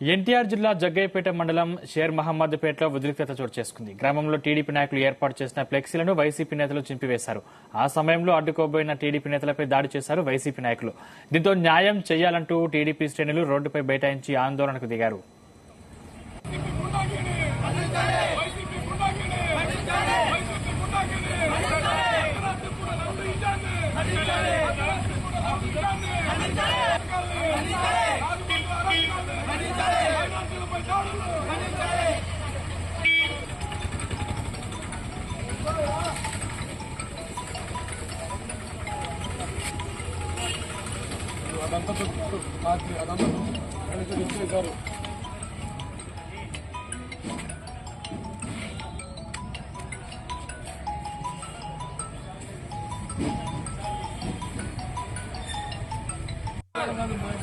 ఎన్టీఆర్ జిల్లా జగ్గయ్యపేట మండలం షేర్ మహమ్మద్పేటలో ఉద్రిక్తత చోటు చేసుకుంది. గ్రామంలో టీడీపీ నాయకులు ఏర్పాటు చేసిన ఫ్లెక్సీలను వైసీపీ నేతలు చింపివేశారు. ఆ సమయంలో అడ్డుకోబోయిన టీడీపీ నేతలపై దాడి చేశారు వైసీపీ నాయకులు. దీంతో న్యాయం చేయాలంటూ టీడీపీ శ్రేణులు రోడ్డుపై బైఠాయించి ఆందోళనకు దిగారు.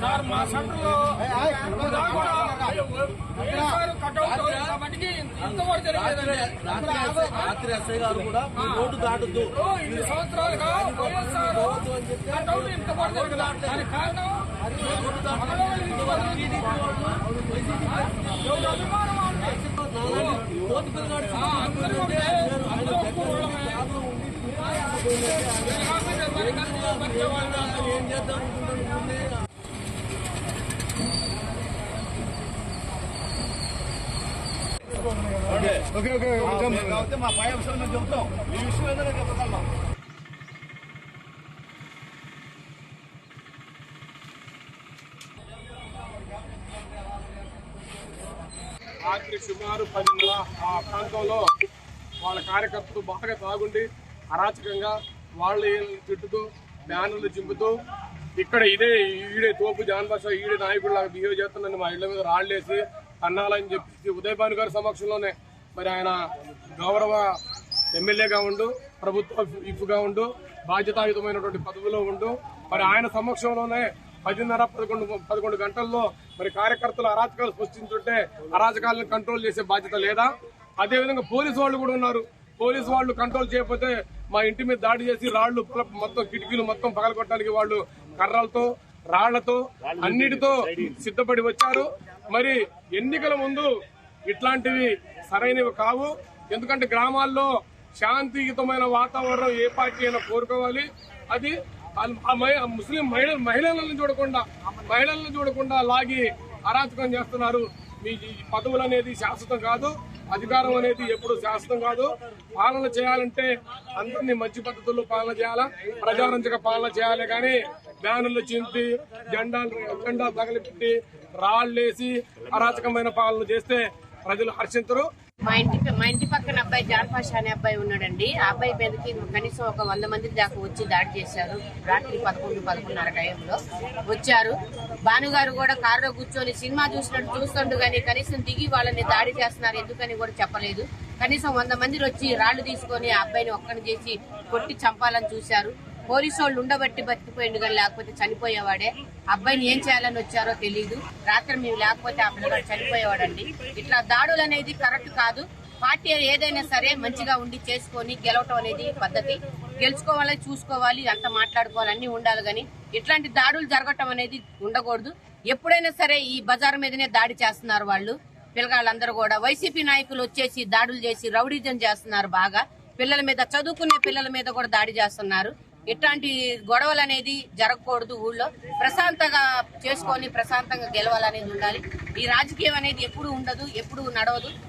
సార్ మా సెంటర్లో రాత్రి ఎస్ఐ గారు కూడా రోడ్డు దాటద్దు 2 సంవత్సరాలుగా ఇంత పడుతుంది. దానికి కారణం ఏం చేద్దాం ఓకే మా పై అంశాలు మేము చెబుతాం. ఈ విషయం ఏదైనా చెప్పగలమా? రాత్రి సుమారు 10:30 ఆ ప్రాంతంలో వాళ్ళ కార్యకర్తలు బాగా తాగుండి అరాచకంగా వాళ్ళు తిట్టుతూ బ్యానర్లు చింపుతూ ఇక్కడ ఈడే తోపు జాన్ భాష ఈడే నాయకుడిలాగా బిహేవ్ చేస్తున్నాను. మా ఇళ్ల మీద రాళ్లేసి అన్నాలని చెప్పి ఉదయభాను గారి సమక్షంలోనే మరి ఆయన గౌరవ ఎమ్మెల్యేగా ఉండు, ప్రభుత్వ ఇప్పుగా ఉండు, బాధ్యతాయుతమైనటువంటి పదవిలో ఉండు, మరి ఆయన సమక్షంలోనే 10:30-11 గంటల్లో మరి కార్యకర్తలు అరాచకాలు సృష్టించుంటే అరాచకాలను కంట్రోల్ చేసే బాధ్యత లేదా? అదేవిధంగా పోలీసు వాళ్ళు కూడా ఉన్నారు. పోలీసు వాళ్ళు కంట్రోల్ చేయకపోతే మా ఇంటి మీద దాడి చేసి రాళ్లు మొత్తం కిటికీలు మొత్తం పగలగొట్టడానికి వాళ్ళు కర్రలతో రాళ్లతో అన్నిటితో సిద్ధపడి వచ్చారు. మరి ఎన్నికల ముందు ఇట్లాంటివి సరైనవి కావు. ఎందుకంటే గ్రామాల్లో శాంతియుతమైన వాతావరణం ఏ పార్టీ అయినా కోరుకోవాలి. అది ముస్లిం మహిళలను చూడకుండా లాగి అరాచకం చేస్తున్నారు. మీ పదవులు అనేది శాశ్వతం కాదు, అధికారం అనేది ఎప్పుడు శాశ్వతం కాదు. పాలన చేయాలంటే అందరినీ మంచి పద్ధతుల్లో పాలన చేయాలా, ప్రజారంజక పాలన చేయాలి. కానీ బ్యానర్లు చింపి జెండా తగలిపెట్టి రాళ్లేసి అరాచకమైన పాలన చేస్తే ప్రజలు హర్షించరు. మా ఇంటి పక్కన అబ్బాయి జాన్ పాషా అనే అబ్బాయి ఉన్నాడండి. ఆ అబ్బాయి మీదకి కనీసం ఒక 100 మంది దాకా వచ్చి దాడి చేశారు. రాత్రి 11-11:30 టైంలో వచ్చారు. భానుగారు కూడా కారులో కూర్చొని సినిమా చూస్తుండు కానీ కనీసం దిగి వాళ్ళని దాడి చేస్తున్నారు ఎందుకని కూడా చెప్పలేదు. కనీసం 100 మంది వచ్చి రాళ్లు తీసుకొని ఆ అబ్బాయిని ఒక్కని చేసి కొట్టి చంపాలని చూశారు. పోలీసు వాళ్ళు ఉండబట్టి బతికిపోయింది కానీ లేకపోతే చనిపోయేవాడే. అబ్బాయిని ఏం చేయాలని వచ్చారో తెలియదు. రాత్రి మేము లేకపోతే ఆ పిల్లగాడు చనిపోయేవాడండి. ఇట్లా దాడులు అనేది కరెక్ట్ కాదు. పార్టీ ఏదైనా సరే మంచిగా ఉండి చేసుకొని గెలవటం అనేది పద్ధతి. గెలుచుకోవాలి, చూసుకోవాలి, అంత మాట్లాడుకోవాలి, అన్ని ఉండాలి. కానీ ఇట్లాంటి దాడులు జరగటం అనేది ఉండకూడదు. ఎప్పుడైనా సరే ఈ బజార్ మీదనే దాడి చేస్తున్నారు వాళ్ళు. పిల్లగాళ్ళందరూ కూడా వైసీపీ నాయకులు వచ్చేసి దాడులు చేసి రౌడీజం చేస్తున్నారు. బాగా పిల్లల మీద, చదువుకునే పిల్లల మీద కూడా దాడి చేస్తున్నారు. ఇట్లాంటి గొడవలు అనేది జరగకూడదు. ఊళ్ళో ప్రశాంతంగా చేసుకొని ప్రశాంతంగా గెలవాలనేది ఉండాలి. ఈ రాజకీయం అనేది ఎప్పుడు ఉండదు, ఎప్పుడు నడవదు.